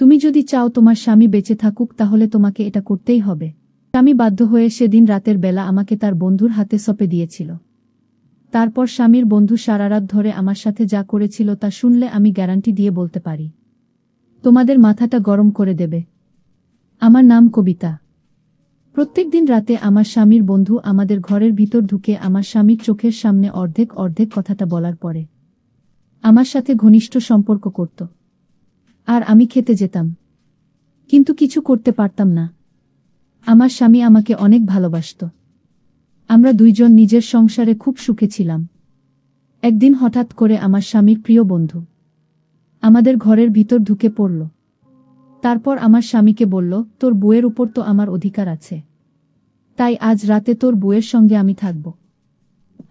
তুমি যদি চাও তোমার স্বামী বেঁচে থাকুক তাহলে তোমাকে এটা করতেই হবে। স্বামী বাধ্য হয়ে সেদিন রাতের বেলা আমাকে তার বন্ধুর হাতে সঁপে দিয়েছিল। তারপর স্বামীর বন্ধু সারারাত ধরে আমার সাথে যা করেছিল তা শুনলে আমি গ্যারান্টি দিয়ে বলতে পারি তোমাদের মাথাটা গরম করে দেবে। আমার নাম কবিতা। প্রত্যেকদিন রাতে আমার স্বামীর বন্ধু আমাদের ঘরের ভিতর ঢুকে আমার স্বামীর চোখের সামনে অর্ধেক অর্ধেক কথাটা বলার পরে আমার সাথে ঘনিষ্ঠ সম্পর্ক করত। আর আমি খেতে যেতাম, কিন্তু কিছু করতে পারতাম না। আমার স্বামী আমাকে অনেক ভালোবাসত। আমরা দুইজন নিজের সংসারে খুব সুখে ছিলাম। একদিন হঠাৎ করে আমার স্বামীর প্রিয় বন্ধু আমাদের ঘরের ভিতর ঢুকে পড়ল। তারপর আমার স্বামীকে বলল, তোর বউয়ের উপর তো আমার অধিকার আছে, তাই আজ রাতে তোর বউয়ের সঙ্গে আমি থাকব।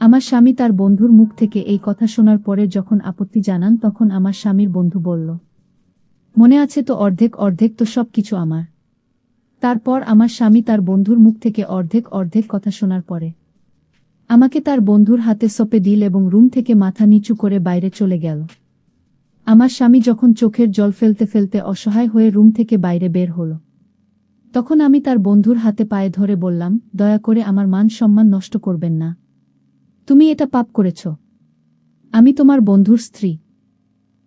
আমার স্বামী তার বন্ধুর মুখ থেকে এই কথা শোনার পরে যখন আপত্তি জানান তখন আমার স্বামীর বন্ধু বলল, মনে আছে তো, অর্ধেক অর্ধেক তো সব কিছু আমার। তারপর আমার স্বামী তার বন্ধুর মুখ থেকে অর্ধেক অর্ধেক কথা শোনার পরে আমাকে তার বন্ধুর হাতে সঁপে দিল এবং রুম থেকে মাথা নিচু করে বাইরে চলে গেল। আমার স্বামী যখন চোখের জল ফেলতে ফেলতে অসহায় হয়ে রুম থেকে বাইরে বের হল, তখন আমি তার বন্ধুর হাতে পায়ে ধরে বললাম, দয়া করে আমার মান সম্মান নষ্ট করবেন না। তুমি এটা পাপ করেছ। আমি তোমার বন্ধুর স্ত্রী।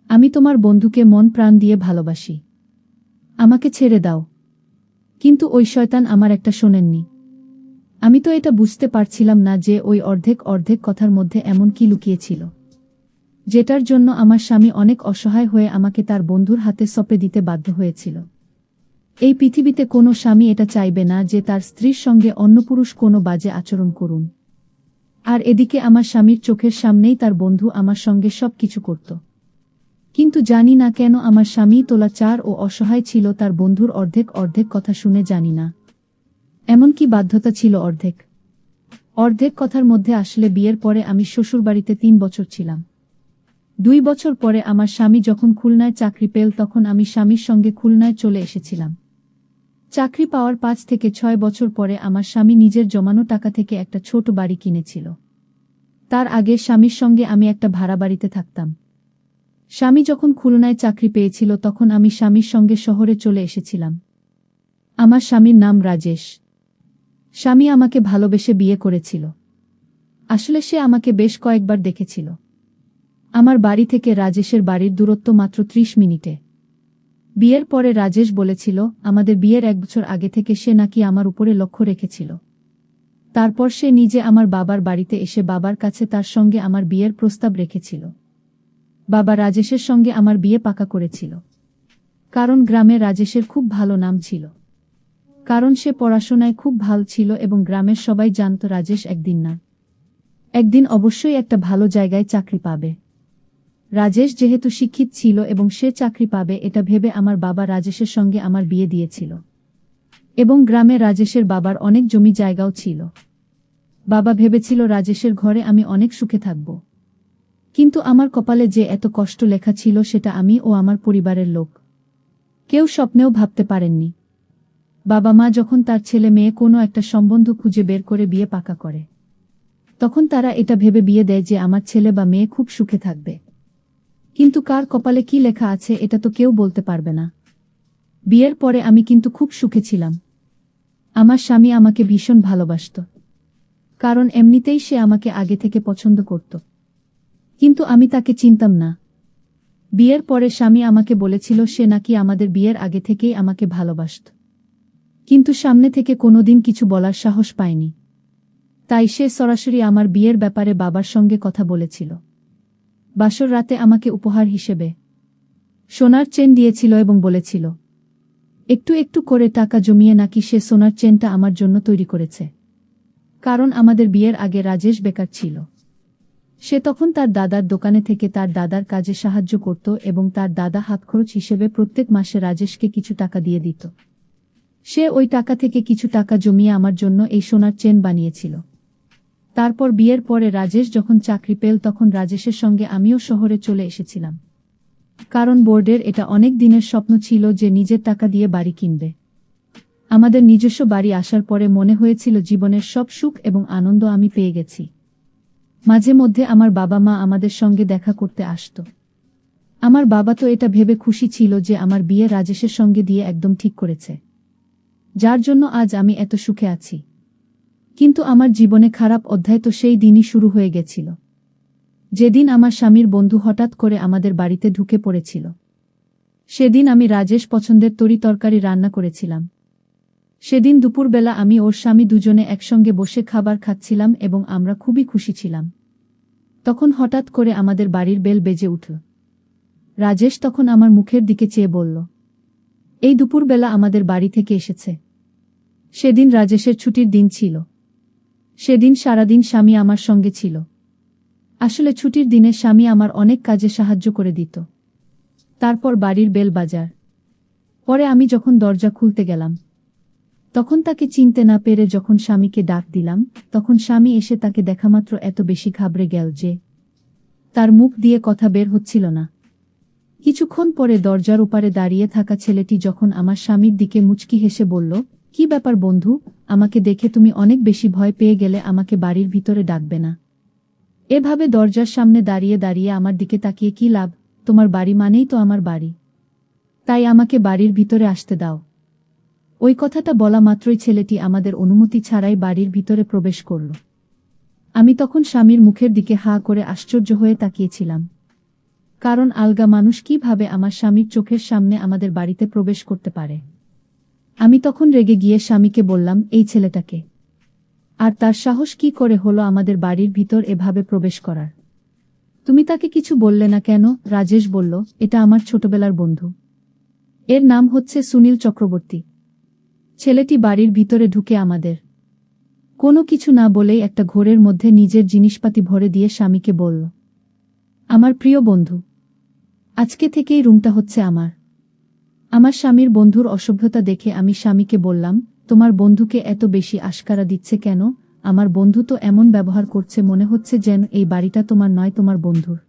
আমি তোমার বন্ধুকে মন প্রাণ দিয়ে ভালোবাসি। আমাকে ছেড়ে দাও। কিন্তু ওই শয়তান আমার একটা শোনেননি। আমি তো এটা বুঝতে পারছিলাম না যে ওই অর্ধেক অর্ধেক কথার মধ্যে এমন কি লুকিয়েছিল, যেটার জন্য আমার স্বামী অনেক অসহায় হয়ে আমাকে তার বন্ধুর হাতে সঁপে দিতে বাধ্য হয়েছিল। এই পৃথিবীতে কোনো স্বামী এটা চাইবে না যে তার স্ত্রীর সঙ্গে অন্য পুরুষ কোনো বাজে আচরণ করুন। আর এদিকে আমার স্বামীর চোখের সামনেই তার বন্ধু আমার সঙ্গে সব কিছু করত। কিন্তু জানি না কেন আমার স্বামী তোলাচার ও অসহায় ছিল তার বন্ধুর অর্ধেক অর্ধেক কথা শুনে, জানি না এমনকি বাধ্যতা ছিল অর্ধেক অর্ধেক কথার মধ্যে। আসলে বিয়ের পরে আমি শ্বশুরবাড়িতে 3 বছর ছিলাম। 2 বছর পরে আমার স্বামী যখন খুলনায় চাকরি পেল তখন আমি স্বামীর সঙ্গে খুলনায় চলে এসেছিলাম। চাকরি পাওয়ার 5 থেকে 6 বছর পরে আমার স্বামী নিজের জমানো টাকা থেকে একটা ছোট বাড়ি কিনেছিল। তার আগে স্বামীর সঙ্গে আমি একটা ভাড়া বাড়িতে থাকতাম। স্বামী যখন খুলনায় চাকরি পেয়েছিল তখন আমি স্বামীর সঙ্গে শহরে চলে এসেছিলাম। আমার স্বামীর নাম রাজেশ। স্বামী আমাকে ভালোবেসে বিয়ে করেছিল। আসলে সে আমাকে বেশ কয়েকবার দেখেছিল। আমার বাড়ি থেকে রাজেশের বাড়ির দূরত্ব মাত্র 30 মিনিটে। বিয়ের পরে রাজেশ বলেছিল, আমাদের বিয়ের 1 বছর আগে থেকে সে নাকি আমার উপরে লক্ষ্য রেখেছিল। তারপর সে নিজে আমার বাবার বাড়িতে এসে বাবার কাছে তার সঙ্গে আমার বিয়ের প্রস্তাব রেখেছিল। বাবা রাজেশের সঙ্গে আমার বিয়ে পাকা করেছিল। কারণ গ্রামে রাজেশের খুব ভালো নাম ছিল। কারণ সে পড়াশোনায় খুব ভালো ছিল এবং গ্রামের সবাই জানত রাজেশ একদিন না একদিন অবশ্যই একটা ভালো জায়গায় চাকরি পাবে। রাজেশ যেহেতু শিক্ষিত ছিল এবং সে চাকরি পাবে এটা ভেবে আমার বাবা রাজেশের সঙ্গে আমার বিয়ে দিয়েছিল। এবং গ্রামে রাজেশের বাবার অনেক জমি জায়গাও ছিল। বাবা ভেবেছিল রাজেশের ঘরে আমি অনেক সুখে থাকব। কিন্তু আমার কপালে যে এত কষ্ট লেখা ছিল সেটা আমি ও আমার পরিবারের লোক কেউ স্বপ্নেও ভাবতে পারেননি। বাবা মা যখন তার ছেলে মেয়ে কোনো একটা সম্বন্ধ খুঁজে বের করে বিয়ে পাকা করে, তখন তারা এটা ভেবে বিয়ে দেয় যে আমার ছেলে বা মেয়ে খুব সুখে থাকবে। কিন্তু কার কপালে কি লেখা আছে এটা তো কেউ বলতে পারবে না। বিয়ের পরে আমি কিন্তু খুব সুখে ছিলাম। আমার স্বামী আমাকে ভীষণ ভালোবাসত। কারণ এমনিতেই সে আমাকে আগে থেকে পছন্দ করত। কিন্তু আমি তাকে চিনতাম না। বিয়ের পরে স্বামী আমাকে বলেছিল সে নাকি আমাদের বিয়ের আগে থেকেই আমাকে ভালোবাসত। কিন্তু সামনে থেকে কোনোদিন কিছু বলার সাহস পায়নি। তাই সে সরাসরি আমার বিয়ের ব্যাপারে বাবার সঙ্গে কথা বলেছিল। বাসর রাতে আমাকে উপহার হিসেবে সোনার চেন দিয়েছিল এবং বলেছিল একটু একটু করে টাকা জমিয়ে নাকি সে সোনার চেনটা আমার জন্য তৈরি করেছে। কারণ আমাদের বিয়ের আগে রাজেশ বেকার ছিল। সে তখন তার দাদার দোকানে থেকে তার দাদার কাজে সাহায্য করত এবং তার দাদা হাতখরচ হিসেবে প্রত্যেক মাসে রাজেশকে কিছু টাকা দিয়ে দিত। সে ওই টাকা থেকে কিছু টাকা জমিয়ে আমার জন্য এই সোনার চেন বানিয়েছিল। তারপর বিয়ের পরে রাজেশ যখন চাকরি পেল তখন রাজেশের সঙ্গে আমিও শহরে চলে এসেছিলাম। কারণ বোর্ডের এটা অনেক দিনের স্বপ্ন ছিল যে নিজের টাকা দিয়ে বাড়ি কিনবে। আমাদের নিজস্ব বাড়ি আসার পরে মনে হয়েছিল জীবনের সব সুখ এবং আনন্দ আমি পেয়ে গেছি। মাঝে মধ্যে আমার বাবা মা আমাদের সঙ্গে দেখা করতে আসত। আমার বাবা তো এটা ভেবে খুশি ছিল যে আমার বিয়ে রাজেশের সঙ্গে দিয়ে একদম ঠিক করেছে, যার জন্য আজ আমি এত সুখে আছি। কিন্তু আমার জীবনে খারাপ অধ্যায় তো সেই দিনই শুরু হয়ে গেছিল, যেদিন আমার স্বামীর বন্ধু হঠাৎ করে আমাদের বাড়িতে ঢুকে পড়েছিল। সেদিন আমি রাজেশ পছন্দের তরিতরকারি রান্না করেছিলাম। সেদিন দুপুরবেলা আমি ওর স্বামী দুজনে একসঙ্গে বসে খাবার খাচ্ছিলাম এবং আমরা খুবই খুশি ছিলাম। তখন হঠাৎ করে আমাদের বাড়ির বেল বেজে উঠল। রাজেশ তখন আমার মুখের দিকে চেয়ে বলল, এই দুপুরবেলা আমাদের বাড়ি থেকে এসেছে। সেদিন রাজেশের ছুটির দিন ছিল। সেদিন সারাদিন স্বামী আমার সঙ্গে ছিল। আসলে ছুটির দিনে স্বামী আমার অনেক কাজে সাহায্য করে দিত। তারপর বাড়ির বেল বাজার পরে আমি যখন দরজা খুলতে গেলাম, তখন তাকে চিনতে না পেরে যখন স্বামীকে ডাক দিলাম, তখন স্বামী এসে তাকে দেখামাত্র এত বেশি ঘাবড়ে গেল যে তার মুখ দিয়ে কথা বের হচ্ছিল না। কিছুক্ষণ পরে দরজার ওপারে দাঁড়িয়ে থাকা ছেলেটি যখন আমার স্বামীর দিকে মুচকি হেসে বলল, কি ব্যাপার বন্ধু, আমাকে দেখে তুমি অনেক বেশি ভয় পেয়ে গেলে, আমাকে বাড়ির ভিতরে ডাকবে না? এভাবে দরজার সামনে দাঁড়িয়ে দাঁড়িয়ে আমার দিকে তাকিয়ে কি লাভ? তোমার বাড়ি মানেই তো আমার বাড়ি, তাই আমাকে বাড়ির ভিতরে আসতে দাও। ওই কথাটা বলা মাত্রই ছেলেটি আমাদের অনুমতি ছাড়াই বাড়ির ভিতরে প্রবেশ করল। আমি তখন স্বামীর মুখের দিকে হা করে আশ্চর্য হয়ে তাকিয়েছিলাম, কারণ আলগা মানুষ কিভাবে আমার স্বামীর চোখের সামনে আমাদের বাড়িতে প্রবেশ করতে পারে। আমি তখন রেগে গিয়ে স্বামীকে বললাম, এই ছেলেটাকে, আর তার সাহস কি করে হলো আমাদের বাড়ির ভিতর এভাবে প্রবেশ করার? তুমি তাকে কিছু বললে না কেন? রাজেশ বলল, এটা আমার ছোটবেলার বন্ধু, এর নাম হচ্ছে সুনীল চক্রবর্তী। ছেলেটি বাড়ির ভিতরে ঢুকে আমাদের কোনো কিছু না বলেই একটা ঘোরের মধ্যে নিজের জিনিসপাতি ভরে দিয়ে স্বামীকে বলল, আমার প্রিয় বন্ধু, আজকে থেকেই রুমটা হচ্ছে আমার। আমার স্বামীর বন্ধুর অসভ্যতা দেখে আমি স্বামীকে বললাম, তোমার বন্ধুকে এত বেশি আশকারা দিচ্ছে কেন? আমার বন্ধু তো এমন ব্যবহার করছে মনে হচ্ছে যেন এই বাড়িটা তোমার নয়, তোমার বন্ধুর।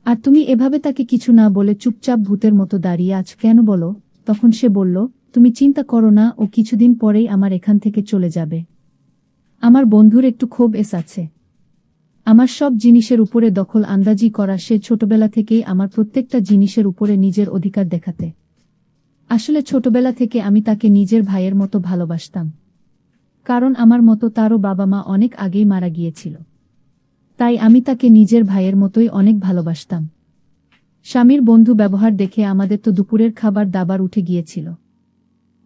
আর তুমি এভাবে তাকে কিছু না বলে চুপচাপ ভূতের মতো দাঁড়িয়ে আছ কেন বলো? তখন সে বলল, তুমি চিন্তা করো না, ও কিছুদিন পরেই আমার এখান থেকে চলে যাবে। আমার বন্ধুর একটু ক্ষোভ আছে। আমার সব জিনিসের উপরে দখল আন্দাজি করা, সে ছোটবেলা থেকেই আমার প্রত্যেকটা জিনিসের উপরে নিজের অধিকার দেখাতে। আসলে ছোটবেলা থেকে আমি তাকে নিজের ভাইয়ের মতো ভালোবাসতাম, কারণ আমার মতো তারও বাবা মা অনেক আগেই মারা গিয়েছিল, তাই আমি তাকে নিজের ভাইয়ের মতোই অনেক ভালোবাসতাম। স্বামীর বন্ধু ব্যবহার দেখে আমাদের তো দুপুরের খাবার দাবার উঠে গিয়েছিল।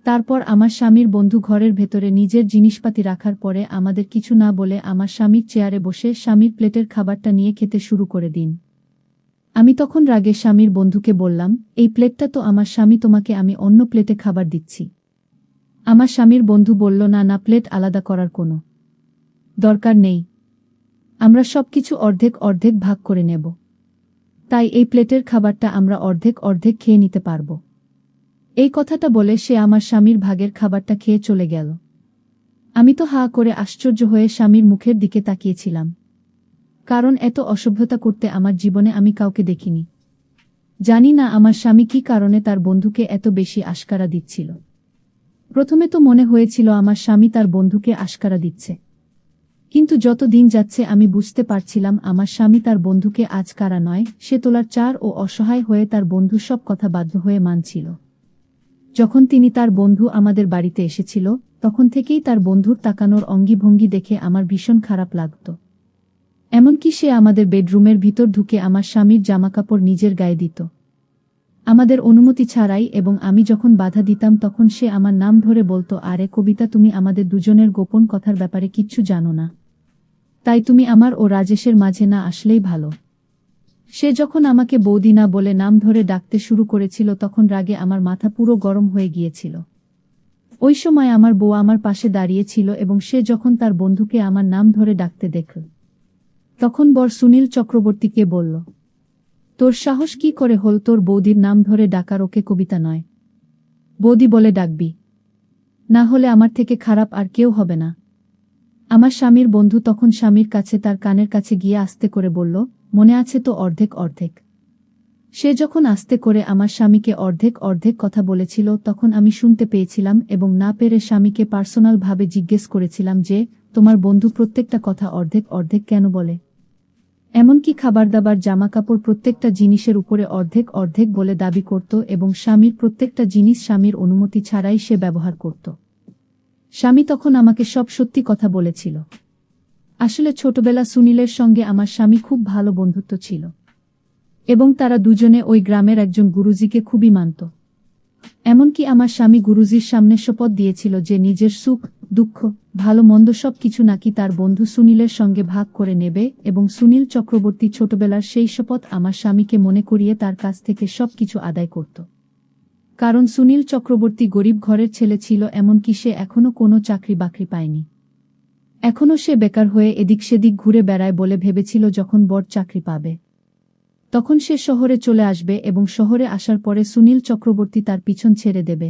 তারপর আমার স্বামীর বন্ধু ঘরের ভেতরে নিজের জিনিসপাতি রাখার পরে আমাদের কিছু না বলে আমার স্বামীর চেয়ারে বসে স্বামীর প্লেটের খাবারটা নিয়ে খেতে শুরু করে দিন। আমি তখন রাগে স্বামীর বন্ধুকে বললাম, এই প্লেটটা তো আমার স্বামী, তোমাকে আমি অন্য প্লেটে খাবার দিচ্ছি। আমার স্বামীর বন্ধু বলল, না না, প্লেট আলাদা করার কোনো দরকার নেই, আমরা সবকিছু অর্ধেক অর্ধেক ভাগ করে নেব, তাই এই প্লেটের খাবারটা আমরা অর্ধেক অর্ধেক খেয়ে নিতে পারব। এই কথাটা বলে সে আমার স্বামীর ভাগের খাবারটা খেয়ে চলে গেল। আমি তো হা করে আশ্চর্য হয়ে স্বামীর মুখের দিকে তাকিয়েছিলাম, কারণ এত অসভ্যতা করতে আমার জীবনে আমি কাউকে দেখিনি। জানি না আমার স্বামী কি কারণে তার বন্ধুকে এত বেশি আশকারা দিচ্ছিল। প্রথমে তো মনে হয়েছিল আমার স্বামী তার বন্ধুকে আশকারা দিচ্ছে, কিন্তু যত দিন যাচ্ছে আমি বুঝতে পারছিলাম আমার স্বামী তার বন্ধুকে আজকারা নয়, সে তোলার চার ও অসহায় হয়ে তার বন্ধুর সব কথা বাধ্য হয়ে মানছিল। যখন তার বন্ধু আমাদের বাড়িতে এসেছিল, তখন থেকেই তার বন্ধুর তাকানোর অঙ্গিভঙ্গি দেখে আমার ভীষণ খারাপ লাগত। এমনকি সে আমাদের বেডরুমের ভিতর ঢুকে আমার স্বামীর জামাকাপড় নিজের গায়ে দিত, আমাদের অনুমতি ছাড়াই, এবং আমি যখন বাধা দিতাম তখন সে আমার নাম ধরে বলতো, আরে কবিতা, তুমি আমাদের দুজনের গোপন কথার ব্যাপারে কিচ্ছু জানো না, তাই তুমি আমার ও রাজেশের মাঝে না আসলেই ভালো। সে যখন আমাকে বৌদি না বলে নাম ধরে ডাকতে শুরু করেছিল তখন রাগে আমার মাথা পুরো গরম হয়ে গিয়েছিল। ওই সময় আমার বউ আমার পাশে দাঁড়িয়েছিল এবং সে যখন তার বন্ধুকে আমার নাম ধরে ডাকতে দেখল, তখন বর সুনীল চক্রবর্তীকে বলল, তোর সাহস কি করে হল তোর বৌদির নাম ধরে ডাকার? ওকে কবিতা নয়, বৌদি বলে ডাকবি, না হলে আমার থেকে খারাপ আর কেউ হবে না। আমার স্বামীর বন্ধু তখন স্বামীর কাছে তার কানের কাছে গিয়ে আস্তে করে বলল, মনে আছে তো অর্ধেক অর্ধেক? সে যখন আস্তে করে আমার স্বামীকে অর্ধেক অর্ধেক কথা বলেছিল তখন আমি শুনতে পেয়েছিলাম এবং না পেরে স্বামীকে পার্সোনাল ভাবে জিজ্ঞেস করেছিলাম যে, তোমার বন্ধু প্রত্যেকটা কথা অর্ধেক অর্ধেক কেন বলে? এমনকি খাবারদাবার জামাকাপড় প্রত্যেকটা জিনিসের উপরে অর্ধেক অর্ধেক বলে দাবি করত এবং স্বামীর প্রত্যেকটা জিনিস স্বামীর অনুমতি ছাড়াই সে ব্যবহার করত। স্বামী তখন আমাকে সব সত্যি কথা বলেছিল। আসলে ছোটবেলা সুনীলের সঙ্গে আমার স্বামী খুব ভালো বন্ধুত্ব ছিল এবং তারা দুজনে ওই গ্রামের একজন গুরুজিকে খুবই মানত। এমনকি আমার স্বামী গুরুজির সামনে শপথ দিয়েছিল যে নিজের সুখ দুঃখ ভালো মন্দ সব কিছু নাকি তার বন্ধু সুনীলের সঙ্গে ভাগ করে নেবে এবং সুনীল চক্রবর্তী ছোটবেলার সেই শপথ আমার স্বামীকে মনে করিয়ে তার কাছ থেকে সব কিছু আদায় করত। কারণ সুনীল চক্রবর্তী গরিব ঘরের ছেলে ছিল, এমনকি সে এখনো কোনো চাকরি বাকরি পায়নি। এখনো সে বেকার হয়ে এদিক সেদিক ঘুরে বেড়ায় বলে ভেবেছিল যখন বড় চাকরি পাবে তখন সে শহরে চলে আসবে এবং শহরে আসার পরে সুনীল চক্রবর্তী তার পিছন ছেড়ে দেবে।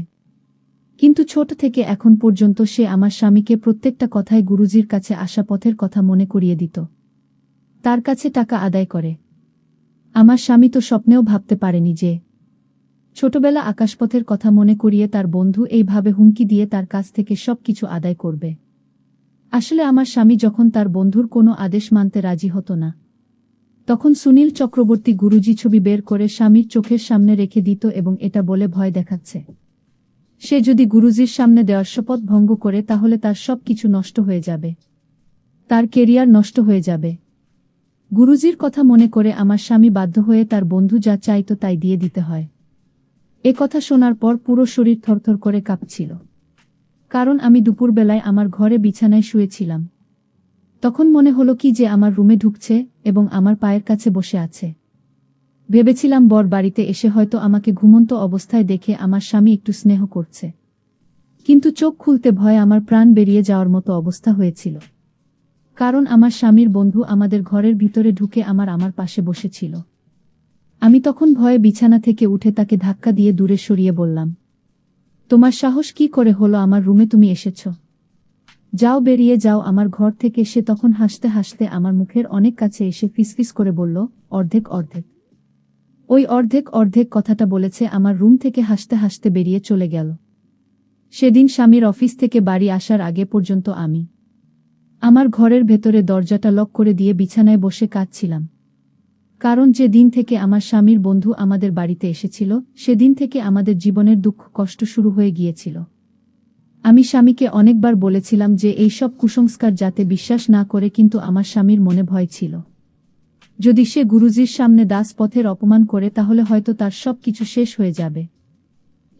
কিন্তু ছোট থেকে এখন পর্যন্ত সে আমার স্বামীকে প্রত্যেকটা কথায় গুরুজির কাছে আসা পথের কথা মনে করিয়ে দিত, তার কাছে টাকা আদায় করে। আমার স্বামী তো স্বপ্নেও ভাবতে পারেনি যে ছোটবেলা আকাশপথের কথা মনে করিয়ে তার বন্ধু এইভাবে হুমকি দিয়ে তার কাছ থেকে সব কিছু আদায় করবে। আসলে আমার স্বামী যখন তার বন্ধুর কোনো আদেশ মানতে রাজি হতো না তখন সুনীল চক্রবর্তী গুরুজি ছবি বের করে স্বামীর চোখের সামনে রেখে দিত এবং এটা বলে ভয় দেখাচ্ছে সে যদি গুরুজির সামনে দেওয়ার শপথ ভঙ্গ করে তাহলে তার সব কিছু নষ্ট হয়ে যাবে, তার কেরিয়ার নষ্ট হয়ে যাবে। গুরুজির কথা মনে করে আমার স্বামী বাধ্য হয়ে তার বন্ধু যা চাইত তাই দিয়ে দিতে হয়। এ কথা শোনার পর পুরো শরীর থরথর করে কাঁপছিল। কারণ আমি দুপুরবেলায় আমার ঘরে বিছানায় শুয়েছিলাম। তখন মনে হলো কি যে আমার রুমে ঢুকছে এবং আমার পায়ের কাছে বসে আছে। ভেবেছিলাম বর বাড়িতে এসে হয়তো আমাকে ঘুমন্ত অবস্থায় দেখে আমার স্বামী একটু স্নেহ করছে, কিন্তু চোখ খুলতে ভয়ে আমার প্রাণ বেরিয়ে যাওয়ার মতো অবস্থা হয়েছিল। কারণ আমার স্বামীর বন্ধু আমাদের ঘরের ভিতরে ঢুকে আমার পাশে বসেছিল। আমি তখন ভয়ে বিছানা থেকে উঠে তাকে ধাক্কা দিয়ে দূরে সরিয়ে বললাম, তোমার সাহস কি করে হলো আমার রুমে তুমি এসেছ? যাও, বেরিয়ে যাও আমার ঘর থেকে। সে তখন হাসতে হাসতে আমার মুখের অনেক কাছে এসে ফিসফিস করে বলল, অর্ধেক অর্ধেক। ওই অর্ধেক অর্ধেক কথাটা বলেছে আমার রুম থেকে হাসতে হাসতে বেরিয়ে চলে গেল। সেদিন স্বামীর অফিস থেকে বাড়ি আসার আগে পর্যন্ত আমি আমার ঘরের ভেতরে দরজাটা লক করে দিয়ে বিছানায় বসে কাঁদছিলাম। কারণ যে দিন থেকে আমার স্বামীর বন্ধু আমাদের বাড়িতে এসেছিল সেদিন থেকে আমাদের জীবনের দুঃখ কষ্ট শুরু হয়ে গিয়েছিল। আমি স্বামীকে অনেকবার বলেছিলাম যে এই সব কুসংস্কার যাতে বিশ্বাস না করে, কিন্তু আমার স্বামীর মনে ভয় ছিল যদি সে গুরুজির সামনে দাস পথের অপমান করে তাহলে হয়তো তার সব কিছু শেষ হয়ে যাবে।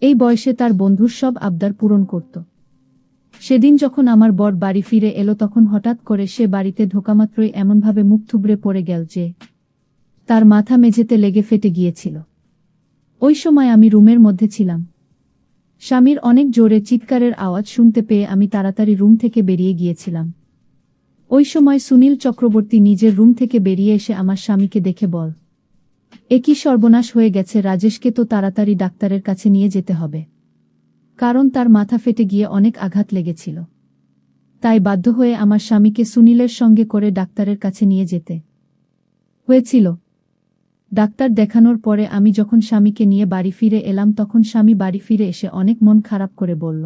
এই বয়সে তার বন্ধুর সব আবদার পূরণ করত। সেদিন যখন আমার বর বাড়ি ফিরে এলো তখন হঠাৎ করে সে বাড়িতে ঢোকামাত্রই এমনভাবে মুখ থুবড়ে পড়ে গেল যে তার মাথা মেঝেতে লেগে ফেটে গিয়েছিল। ওই সময় আমি রুমের মধ্যে ছিলাম। স্বামীর অনেক জোরে চিৎকারের আওয়াজ শুনতে পেয়ে আমি তাড়াতাড়ি রুম থেকে বেরিয়ে গিয়েছিলাম। ওই সময় সুনীল চক্রবর্তী নিজের রুম থেকে বেরিয়ে এসে আমার স্বামীকে দেখে বল, এ কি সর্বনাশ হয়ে গেছে, রাজেশকে তো তাড়াতাড়ি ডাক্তারের কাছে নিয়ে যেতে হবে। কারণ তার মাথা ফেটে গিয়ে অনেক আঘাত লেগেছিল। তাই বাধ্য হয়ে আমার স্বামীকে সুনীলের সঙ্গে করে ডাক্তারের কাছে নিয়ে যেতে হয়েছিল। ডাক্তার দেখানোর পরে আমি যখন স্বামীকে নিয়ে বাড়ি ফিরে এলাম তখন স্বামী বাড়ি ফিরে এসে অনেক মন খারাপ করে বলল,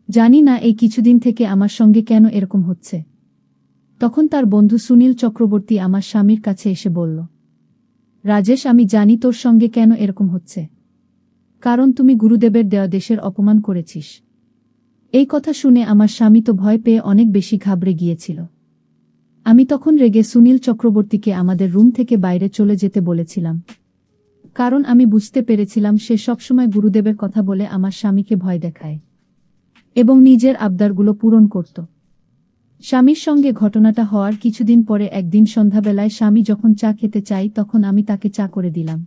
জানি না এই কিছুদিন থেকে আমার সঙ্গে কেন এরকম হচ্ছে। তখন তার বন্ধু সুনীল চক্রবর্তী আমার স্বামীর কাছে এসে বলল, রাজেশ, আমি জানি তোর সঙ্গে কেন এরকম হচ্ছে, কারণ তুমি গুরুদেবের দেওয়া দেশের অপমান করেছিস। এই কথা শুনে আমার স্বামী তো ভয় পেয়ে অনেক বেশি ঘাবড়ে গিয়েছিল। আমি তখন রেগে সুনীল চক্রবর্তীকে আমাদের রুম থেকে বাইরে চলে যেতে বলেছিলাম, কারণ আমি বুঝতে পেরেছিলাম সে সবসময় গুরুদেবের কথা বলে আমার স্বামীকে ভয় দেখায় এবং নিজের আবদারগুলো পূরণ করত। স্বামীর সঙ্গে ঘটনাটা হওয়ার কিছুদিন পরে একদিন সন্ধ্যাবেলায় স্বামী যখন চা খেতে চাই তখন আমি তাকে চা করে দিলাম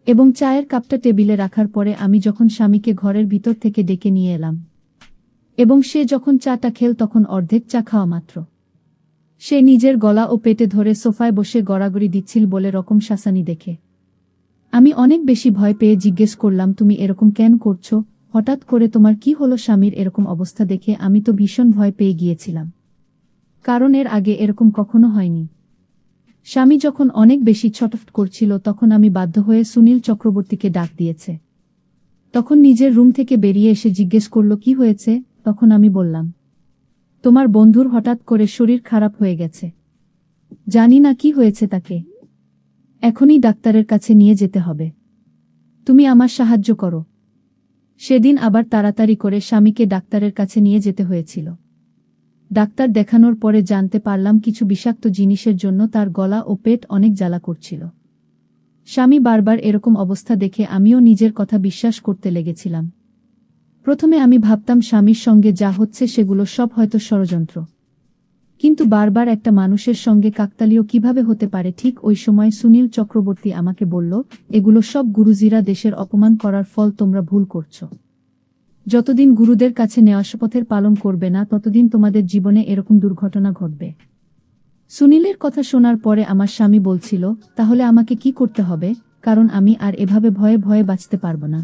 এবং চায়ের কাপটা টেবিলে রাখার পরে আমি যখন স্বামীকে ঘরের ভিতর থেকে ডেকে নিয়ে এলাম এবং সে যখন চাটা খেল তখন অর্ধেক চা খাওয়া মাত্র সে নিজের গলা ও পেটে ধরে সোফায় বসে গড়াগড়ি দিচ্ছিল বলে রকম শাসানি দেখে আমি অনেক বেশি ভয় পেয়ে জিজ্ঞেস করলাম, তুমি এরকম কেন করছো? হঠাৎ করে তোমার কি হলো? স্বামীর এরকম অবস্থা দেখে আমি তো ভীষণ ভয় পেয়ে গিয়েছিলাম, কারণ এর আগে এরকম কখনো হয়নি। স্বামী যখন অনেক বেশি ছটফট করছিল তখন আমি বাধ্য হয়ে সুনীল চক্রবর্তীকে ডাক দিয়েছে। তখন নিজের রুম থেকে বেরিয়ে এসে জিজ্ঞেস করল, কি হয়েছে? তখন আমি বললাম, তোমার বন্ধুর হঠাৎ করে শরীর খারাপ হয়ে গেছে। জানি না কি হয়েছে তাকে। এখনই ডাক্তারের কাছে নিয়ে যেতে হবে। তুমি আমার সাহায্য করো। সেদিন আবার তাড়াতাড়ি করে স্বামীকে ডাক্তারের কাছে নিয়ে যেতে হয়েছিল। ডাক্তার দেখানোর পরে জানতে পারলাম কিছু বিষাক্ত জিনিসের জন্য তার গলা ও পেট অনেক জ্বালা করছিল। স্বামী বারবার এরকম অবস্থা দেখে আমিও নিজের কথা বিশ্বাস করতে লেগেছিলাম। প্রথমে আমি ভাবতাম স্বামীর সঙ্গে যা হচ্ছে সেগুলো সব হয়তো ষড়যন্ত্র। কিন্তু বারবার একটা মানুষের সঙ্গে কাকতালীয় কিভাবে হতে পারে। ঠিক ওই সময় সুনীল চক্রবর্তী আমাকে বলল, এগুলো সব গুরুজিরা দেশের অপমান করার ফল, তোমরা ভুল করছো। যতদিন গুরুদের কাছে নেওয়া শপথের পালন করবে না ততদিন তোমাদের জীবনে এরকম দুর্ঘটনা ঘটবে। সুনীলের কথা শোনার পরে আমার স্বামী বলছিল, তাহলে আমাকে কি করতে হবে, কারণ আমি আর এভাবে ভয়ে ভয়ে বাঁচতে পারবো না।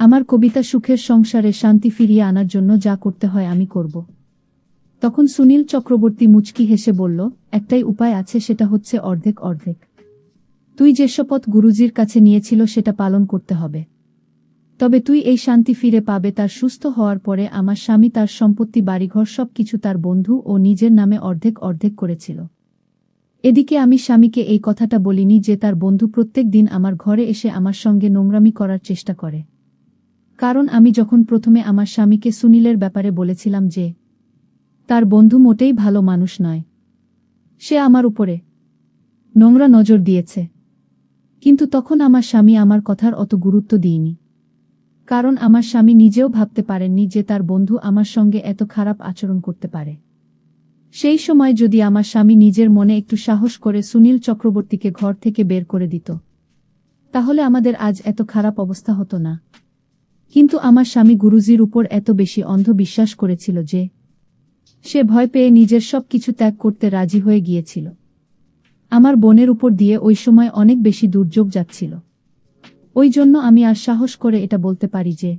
আমার কবিতা সুখের সংসারে শান্তি ফিরিয়ে আনার জন্য যা করতে হয় আমি করব। তখন সুনীল চক্রবর্তী মুচকি হেসে বলল, একটাই উপায় আছে, সেটা হচ্ছে অর্ধেক অর্ধেক। তুই যে শপথ গুরুজির কাছে নিয়েছিল সেটা পালন করতে হবে। তবে তুই এই শান্তি ফিরে পাবে তার সুস্থ হওয়ার পরে। আমার স্বামী তার সম্পত্তি, বাড়িঘর সবকিছু তার বন্ধু ও নিজের নামে অর্ধেক অর্ধেক করেছিল। এদিকে আমি স্বামীকে এই কথাটা বলিনি যে তার বন্ধু প্রত্যেক দিন আমার ঘরে এসে আমার সঙ্গে নোংরামি করার চেষ্টা করে। কারণ আমি যখন প্রথমে আমার স্বামীকে সুনীলের ব্যাপারে বলেছিলাম যে তার বন্ধু মোটেই ভালো মানুষ নয়, সে আমার উপরে নোংরা নজর দিয়েছে, কিন্তু তখন আমার স্বামী আমার কথার অত গুরুত্ব দিইনি। কারণ আমার স্বামী নিজেও ভাবতে পারেননি যে তার বন্ধু আমার সঙ্গে এত খারাপ আচরণ করতে পারে। সেই সময় যদি আমার স্বামী নিজের মনে একটু সাহস করে সুনীল চক্রবর্তীকে ঘর থেকে বের করে দিত, তাহলে আমাদের আজ এত খারাপ অবস্থা হতো না। কিন্তু আমার স্বামী গুরুজির উপর এত বেশি অন্ধ বিশ্বাস করেছিল যে সে ভয় পেয়ে নিজের সব কিছু ত্যাগ করতে রাজি হয়ে গিয়েছিল। আমার বোনের উপর দিয়ে ওই সময় অনেক বেশি দুর্যোগ যাচ্ছিল। ওই জন্য আমি আর সাহস করে এটা বলতে পারি যে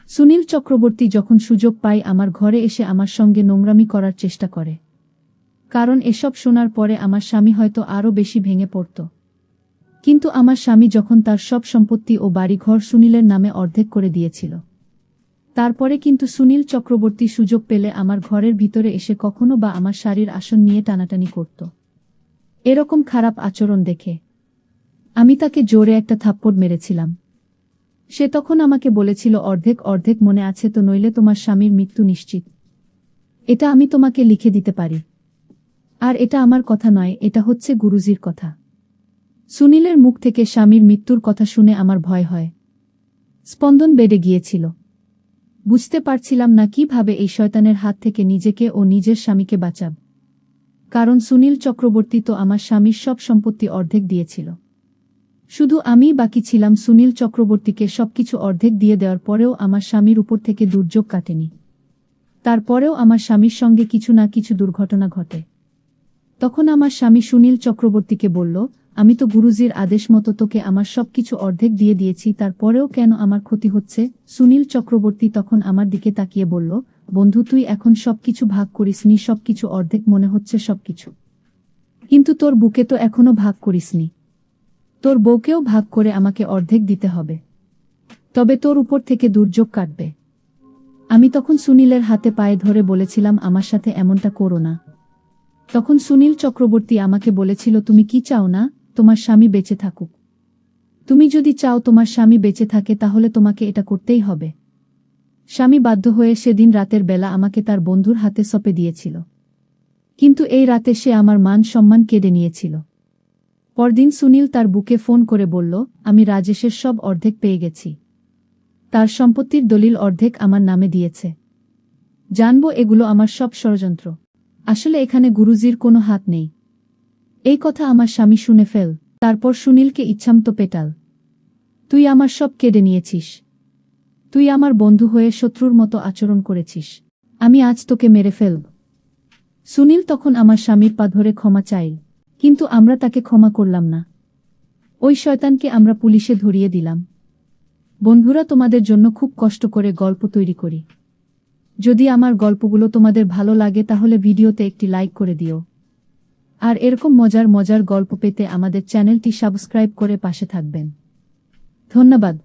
সুনীল চক্রবর্তী যখন সুযোগ পায় আমার ঘরে এসে আমার সঙ্গে নোংরামি করার চেষ্টা করে। কারণ এসব শোনার পরে আমার স্বামী হয়তো আরও বেশি ভেঙে পড়ত। কিন্তু আমার স্বামী যখন তার সব সম্পত্তি ও বাড়িঘর সুনীলের নামে অর্ধেক করে দিয়েছিল, তারপরে কিন্তু সুনীল চক্রবর্তী সুযোগ পেলে আমার ঘরের ভিতরে এসে কখনো বা আমার শাড়ির আসন নিয়ে টানাটানি করত। এরকম খারাপ আচরণ দেখে আমি তাকে জোরে একটা থাপ্পড় মেরেছিলাম। সে তখন আমাকে বলেছিল, অর্ধেক অর্ধেক মনে আছে তো, নইলে তোমার স্বামীর মৃত্যু নিশ্চিত। এটা আমি তোমাকে লিখে দিতে পারি। আর এটা আমার কথা নয়, এটা হচ্ছে গুরুজির কথা। সুনীলের মুখ থেকে স্বামীর মৃত্যুর কথা শুনে আমার ভয় হয়, স্পন্দন বেড়ে গিয়েছিল। বুঝতে পারছিলাম না কিভাবে এই শয়তানের হাত থেকে নিজেকে ও নিজের স্বামীকে বাঁচাব। কারণ সুনীল চক্রবর্তী তো আমার স্বামীর সব সম্পত্তি অর্ধেক দিয়েছিল। শুধু আমিই বাকি ছিলাম। সুনীল চক্রবর্তীকে সবকিছু অর্ধেক দিয়ে দেওয়ার পরেও আমার স্বামীর উপর থেকে দুর্যোগ কাটেনি। তারপরেও আমার স্বামীর সঙ্গে কিছু না কিছু দুর্ঘটনা ঘটে। তখন আমার স্বামী সুনীল চক্রবর্তীকে বলল, আমি তো গুরুজির আদেশ মতো তোকে আমার সবকিছু অর্ধেক দিয়ে দিয়েছি, তারপরেও কেন আমার ক্ষতি হচ্ছে? সুনীল চক্রবর্তী তখন আমার দিকে তাকিয়ে বলল, বন্ধু, তুই এখন সবকিছু ভাগ করিসনি, সবকিছু অর্ধেক মনে হচ্ছে সবকিছু, কিন্তু তোর বুকে তো এখনো ভাগ করিসনি। তোর বউকেও ভাগ করে আমাকে অর্ধেক দিতে হবে, তবে তোর উপর থেকে দুর্যোগ কাটবে। আমি তখন সুনীলের হাতে পায়ে ধরে বলেছিলাম, আমার সাথে এমনটা করো না। তখন সুনীল চক্রবর্তী আমাকে বলেছিল, তুমি কি চাও না তোমার স্বামী বেঁচে থাকুক? তুমি যদি চাও তোমার স্বামী বেঁচে থাকে তাহলে তোমাকে এটা করতেই হবে। স্বামী বাধ্য হয়ে সেদিন রাতের বেলা আমাকে তার বন্ধুর হাতে সঁপে দিয়েছিল। কিন্তু এই রাতে সে আমার মান সম্মান কেড়ে নিয়েছিল। পরদিন সুনীল তার বুকে ফোন করে বলল, আমি রাজেশের সব অর্ধেক পেয়ে গেছি। তার সম্পত্তির দলিল অর্ধেক আমার নামে দিয়েছে। জানবো এগুলো আমার সব ষড়যন্ত্র। আসলে এখানে গুরুজির কোনো হাত নেই। এই কথা আমার স্বামী শুনে ফেল। তারপর সুনীলকে ইচ্ছামতো পেটাল। তুই আমার সব কেড়ে নিয়েছিস। তুই আমার বন্ধু হয়ে শত্রুর মতো আচরণ করেছিস। আমি আজ তোকে মেরে ফেলব। সুনীল তখন আমার স্বামীর পা ধরে ক্ষমা চাইল, কিন্তু আমরা তাকে ক্ষমা করলাম না। ওই শয়তানকে আমরা পুলিশে ধরিয়ে দিলাম। বন্ধুরা, তোমাদের জন্য খুব কষ্ট করে গল্প তৈরি করি। যদি আমার গল্পগুলো তোমাদের ভালো লাগে তাহলে ভিডিওতে একটি লাইক করে দিও। আর এরকম মজার মজার গল্প পেতে আমাদের চ্যানেলটি সাবস্ক্রাইব করে পাশে থাকবেন। ধন্যবাদ।